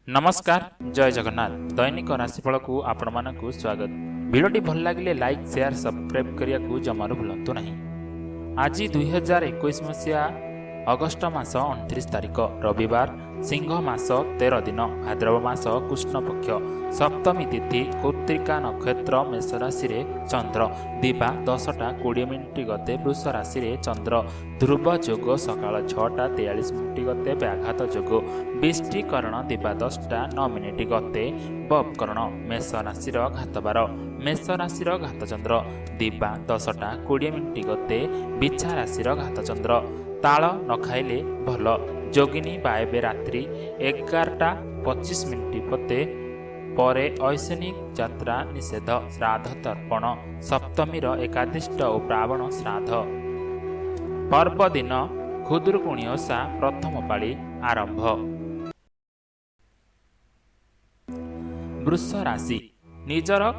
नमस्कार जय जगन्नाथ दैनिक राशिफल को आपण मानकु स्वागत। वीडियोटी भल लगे लाइक शेयर सब्सक्राइब करिया को जमारू भूलंतु नहीं। आज 2021 मसीहा अगस्ट मास 29 तारिख रविवार सिंह मास 13 दिन भाद्रव मास कृष्ण पक्ष सप्तमी तिथि कृत्तिका नक्षत्र मेष राशि रे चंद्र दिवा 10:20 गते वृष राशि रे चंद्र ध्रुव जोग सकाळ 6:43 गते व्याघात जोग विष्टिकरण दिवा 10:09 गते बपकरण मेष राशि घातबार मेष राशि घात चंद्र दिवा 10:20 गते बिछा राशि घात चंद्र ताल न खाइले भल जोगिनी बायबे रात्रि 11:25 पते परे ऐशनिक यात्रा निषेध श्राद्ध तर्पण सप्तमीर एकादिष्ट और प्रावण श्राद्ध पर्व दिन खुदुरुकुणी ओषा प्रथम पाଳି आरंभ। वृष राशि निजर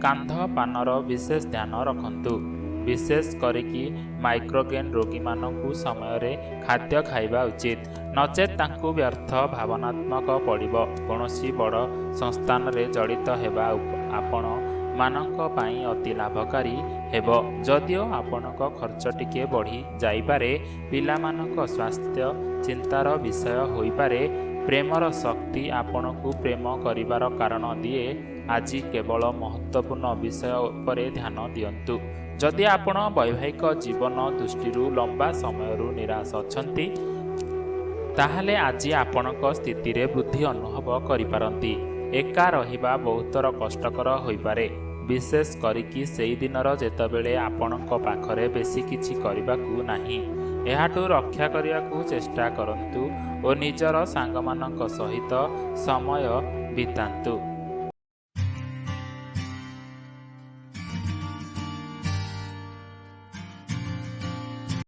कांध पानर विशेष ध्यान रखंतु। विशेष करिकी माइग्रेन रोगी मानकु समय रे खाद्य खाइबा उचित नचेत तांकु व्यर्थ भावनात्मक पड़िबो। कोनोसी बड़ संस्थान रे जड़ित हेबा आपण मानक पाई अति लाभकारी हेबो। जदियो आपणक खर्च टिके बढ़ी जाई पारे पिला मानक स्वास्थ्य चिंतार विषय होई पारे प्रेमर शक्ति आपणकु प्रेम करिवार कारण दिए। आज केवल महत्वपूर्ण विषय उपरे ध्यान दियंतु। जदि आपण वैवाहिक जीवन दृष्टि लंबा समय निराश अछंती ताहले आज आपणक स्थिति रे वृद्धि अनुभव करिपारंती। एका रहिबा बहुतर कष्टकर होई पारे विशेष करिकी सेई दिनर जेतबेले आपणक पाखरे बेसी किछि करिबाकू नाही। एहाटू रक्षा करियाकू चेष्टा करंतु और निजर सांगमानक सहित समय बितांतु।